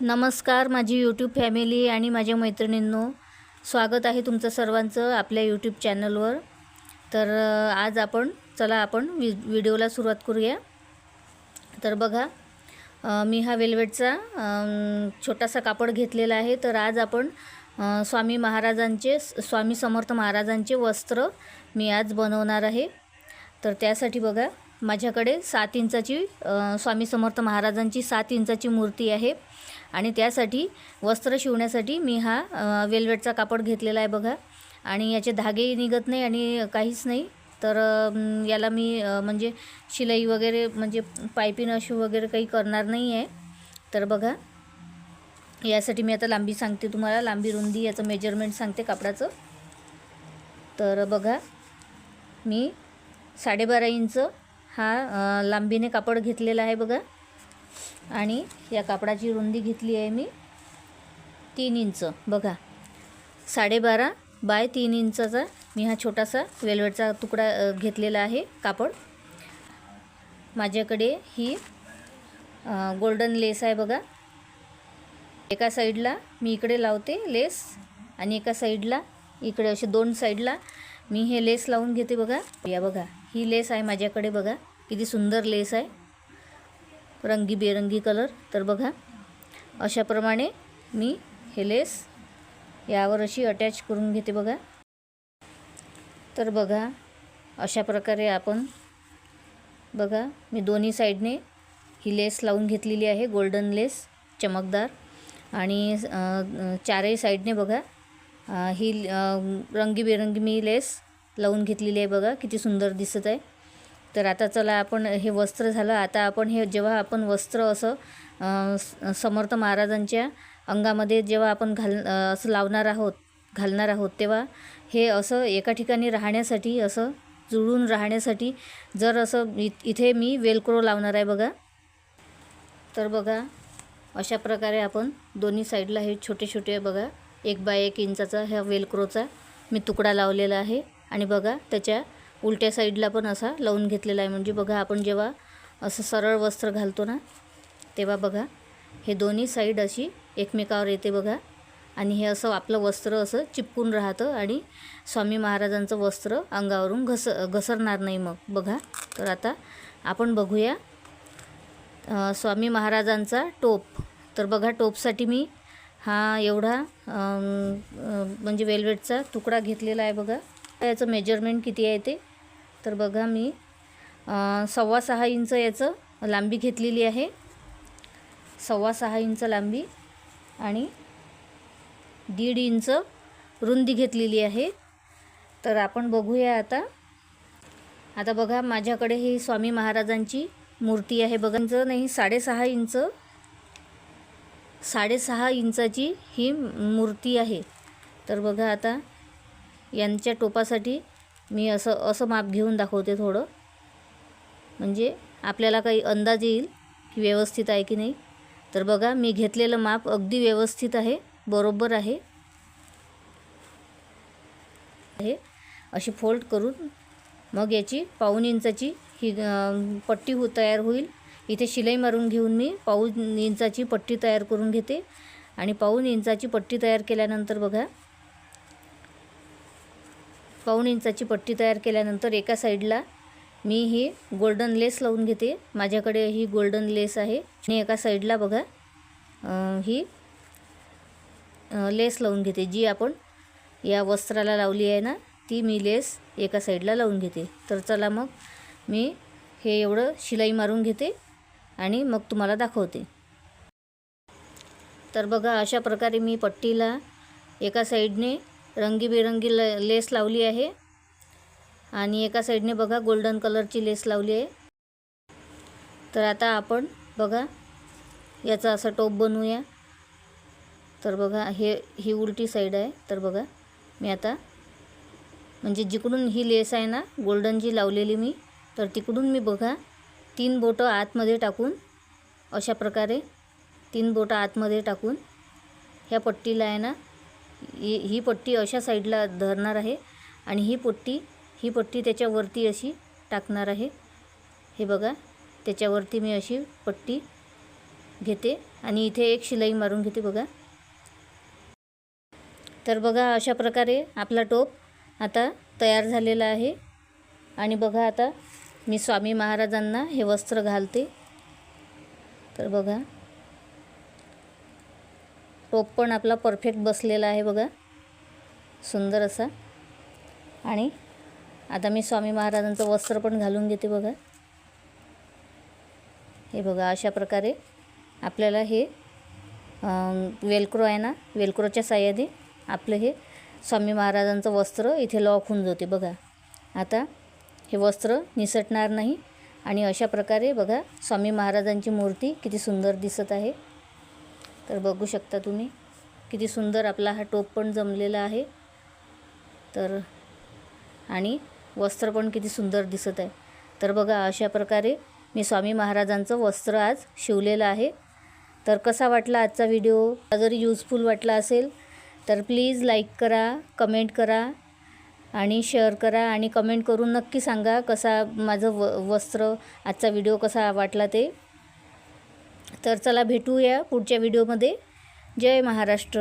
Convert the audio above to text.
नमस्कार माझी YouTube family आणि माझ्या मैत्रिणींनो, स्वागत आहे तुमचं सर्वांचं आपल्या यूट्यूब चॅनलवर। तर आज आपण व्हिडिओला सुरुवात करूया। तर बघा, मी हा वेल्वेटचा छोटासा कापड घेतलेला आहे। तर आज आपण स्वामी समर्थ महाराजांचे वस्त्र मी आज बनवणार आहे। तर त्यासाठी बघा, माझ्याकडे 7 इंचाची स्वामी समर्थ महाराजांची 7 इंचाची मूर्ती आहे आणि त्यासाठी वस्त्र शिवण्यासाठी मी हा वेल्वेटचा कापड घेतलेला आहे बघा। आणि याचे धागेही निघत नाही आणि काहीच नाही। तर याला मी म्हणजे शिलाई वगैरे म्हणजे पायपिंग अशी वगैरे काही करणार नाही आहे। तर बघा, यासाठी मी आता लांबी सांगते तुम्हाला, लांबी रुंदी याचं मेजरमेंट सांगते कापडाचं। तर बघा, मी 12.5 इंच हा लांबीने कापड घेतलेला आहे बघा। आणि या कापडाची रुंदी घेतली आहे मी 3 इंच बघा। 12.5 बाय 3 इंचाचा मी हा छोटासा वेल्वेटचा तुकडा घेतलेला आहे कापड। माझ्याकडे ही गोल्डन लेस आहे बघा। एका साईडला मी इकडे लावते लेस आणि एका साईडला इकडे, असे 2 साईडला मी हे लेस लावून घेते बघा। या बघा, ही लेस आहे माझ्याकडे बघा, किती सुंदर लेस आहे, रंगीबेरंगी कलर। तर बघा, अशाप्रमाणे मी हे लेस यावर अशी अटॅच करून घेते बघा। तर बघा, अशा प्रकारे आपण बघा, मी दोन्ही साईडने ही लेस लावून घेतलेली आहे, गोल्डन लेस चमकदार। आणि चारही साईडने बघा ही रंगीबेरंगी मी लेस लावून घेतलेली आहे बघा, किती सुंदर दिसत आहे। तर आता चला, आपण हे वस्त्र झालं। आता आपण हे जेव्हा आपण वस्त्र असं समर्थ महाराजांच्या अंगामध्ये जेव्हा आपण असं घालणार आहोत तेव्हा हे असं एका ठिकाणी राहण्यासाठी, असं जुळून राहण्यासाठी जर असं इथे मी वेलक्रो लावणार आहे बघा। तर बघा, अशा प्रकारे आपण दोन्ही साईडला हे छोटे छोटे बघा 1 बाय 1 इंचाचा ह्या वेलक्रोचा मी तुकडा लावलेला आहे। आणि बघा, त्याच्या उलट्या साईडला पण असा लावून घेतलेला आहे। म्हणजे बघा, आपण जेव्हा असं सरळ वस्त्र घालतो ना, तेव्हा बघा हे दोन्ही साईड अशी एकमेकावर येते बघा। आणि हे असं आपलं वस्त्र असं चिपकून राहतं आणि स्वामी महाराजांचं वस्त्र अंगावरून घसरणार नाही मग बघा। तर आता आपण बघूया स्वामी महाराजांचा टोप। तर बघा, टोपसाठी मी हा एवढा म्हणजे वेल्वेटचा तुकडा घेतलेला आहे बघा। याचं मेजरमेंट किती आहे ते, तर बघा, मी 6.25 इंच याचं लांबी घेतलेली आहे, 6.25 इंच लांबी आणि 1.5 इंच रुंदी घेतलेली आहे। तर आपण बघूया आता बघा, माझ्याकडे ही स्वामी महाराजांची मूर्ती आहे बघा। नाही, 6.5 इंचाची ही मूर्ती आहे। तर बघा, आता यांच्या टोपासाठी मी असं माप घेऊन दाखवते थोडं, म्हणजे आपल्याला काही अंदाज येईल की व्यवस्थित आहे की नाही। तर बघा, मी घेतलेलं माप अगदी व्यवस्थित आहे, बरोबर आहे। अशी फोल्ड करून मग याची 1.25 इंचाची ही पट्टी तयार होईल। इथे शिलाई मारून घेऊन मी 1.25 इंचाची पट्टी तयार करून घेते। आणि 1.25 इंचाची पट्टी तयार केल्यानंतर बघा, 1.25 इंचाची पट्टी तयार केल्यानंतर एका साईडला मी ही गोल्डन लेस लावून घेते। माझ्याकडे ही गोल्डन लेस आहे आणि एका साईडला बघा ही लेस लावून घेते, जी आपण या वस्त्राला लावली आहे ना, ती मी लेस एका साईडला लावून घेते। तर चला, मग मी हे एवढं शिलाई मारून घेते आणि मग तुम्हाला दाखवते। तर बघा, अशा प्रकारे मी पट्टीला एका साईडने रंगीबेरंगी लेस लावली आहे आणि एका साईडने बघा गोल्डन कलरची लेस लावली आहे। तर आता आपण बघा याचा असा टोप बनवूया। तर बघा, ही उलटी साईड आहे। तर बघा, मी आता म्हणजे जिकडून ही लेस आहे ना गोल्डन जी लावलेली मी, तर तिकडून मी बघा 3 बोटं आतमध्ये टाकून, अशा प्रकारे 3 बोटं आतमध्ये टाकून ह्या पट्टीला आहे ना, ही पट्टी अशा साईडला धरणार आहे आणि ही पट्टी त्याच्यावरती अशी टाकणार आहे। हे बघा, त्याच्यावरती मी अशी पट्टी घेते आणि इथे एक शिलाई मारून घेते बघा. तर बघा अशा प्रकारे आपला टोप आता तयार झालेला आहे. आणि बघा आता मी स्वामी महाराजांना हे वस्त्र घालते. तर बघा टोप पण आपला परफेक्ट बसलेला आहे बघा, सुंदर असा. आणि आता मी स्वामी महाराजांचं वस्त्र पण घालून घेते बघा. हे बघा अशा प्रकारे आपल्याला हे वेलक्रो आहे ना, वेलक्रोच्या साहाय्याने आपलं हे स्वामी महाराजांचं वस्त्र इथे लॉक होऊन जाते बघा. आता हे वस्त्र निसटणार नाही. आणि अशा प्रकारे बघा स्वामी महाराजांची मूर्ती किती सुंदर दिसत आहे. तर बघू शकता तुम्ही किती सुंदर आपला हा टोप पण जमलेला आहे. तर आणि वस्त्र पण किती सुंदर दिसत आहे. तर बघा अशा प्रकारे मी स्वामी महाराजांचं वस्त्र आज शिवलेलं आहे. तर कसा वाटला आजचा व्हिडिओ? जर यूजफुल वाटला असेल तर प्लीज लाईक करा, कमेंट करा आणि शेअर करा. आणि कमेंट करून नक्की सांगा कसा माझं वस्त्र आजचा व्हिडिओ कसा वाटला ते. तर चला भेटूया पुढच्या व्हिडिओमध्ये. जय महाराष्ट्र.